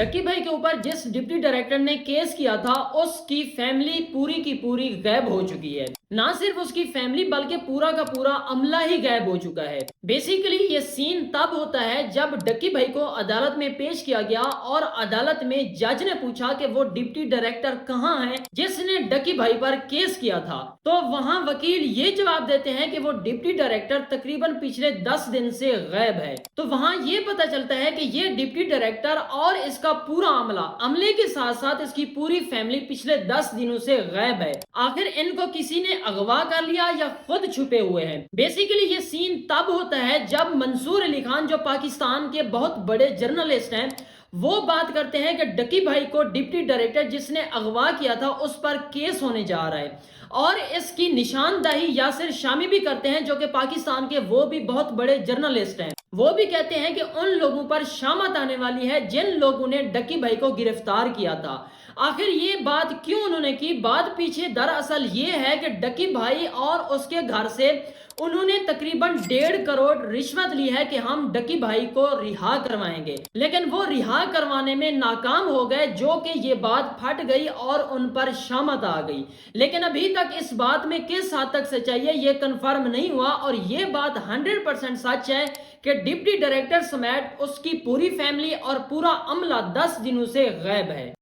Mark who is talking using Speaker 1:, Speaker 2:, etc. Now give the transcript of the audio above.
Speaker 1: Ducky भाई के ऊपर जिस डिप्टी डायरेक्टर ने केस किया था उसकी फैमिली पूरी की पूरी गायब हो चुकी है। ना सिर्फ उसकी फैमिली बल्कि पूरा का पूरा अमला ही गायब हो चुका है। बेसिकली ये सीन तब होता है जब डक्की भाई को अदालत में पेश किया गया और अदालत में जज ने पूछा कि वो डिप्टी डायरेक्टर कहाँ है जिसने डक्की भाई पर केस किया था। तो वहां वकील ये जवाब देते हैं कि वो डिप्टी डायरेक्टर तकरीबन पिछले 10 दिन से गायब है। तो वहां ये पता चलता है कि ये डिप्टी डायरेक्टर और इसका पूरा अमले के साथ साथ इसकी पूरी फैमिली पिछले 10 दिनों से गायब है। आखिर इनको किसी ने अगवा कर लिया या खुद छुपे हुए हैं। बेसिकली ये सीन तब होता है जब मंसूर अली खान जो पाकिस्तान के बहुत बड़े जर्नलिस्ट हैं वो बात करते हैं कि डक्की भाई को डिप्टी डायरेक्टर जिसने अगवा किया था उस पर केस होने जा रहा है और इसकी निशानदाही यासिर शामी भी करते हैं जो कि पाकिस्तान के वो भी बहुत बड़े जर्नलिस्ट हैं। वो भी कहते हैं कि उन लोगों पर शामत आने वाली है जिन लोगों ने डक्की भाई को गिरफ्तार किया था। आखिर ये बात क्यों उन्होंने की, बात पीछे दरअसल ये है कि डक्की भाई और उसके घर से उन्होंने तकरीबन 1.5 करोड़ रिश्वत ली है कि हम डक्की भाई को रिहा करवाएंगे, लेकिन वो रिहा करवाने में नाकाम हो गए जो कि ये बात फट गई और उन पर शामत आ गई। लेकिन अभी तक इस बात में किस हद तक सच्चाई है ये कंफर्म नहीं हुआ और ये बात 100% सच है कि डिप्टी डायरेक्टर समेत उसकी पूरी फैमिली और पूरा अमला 10 दिनों से गायब है।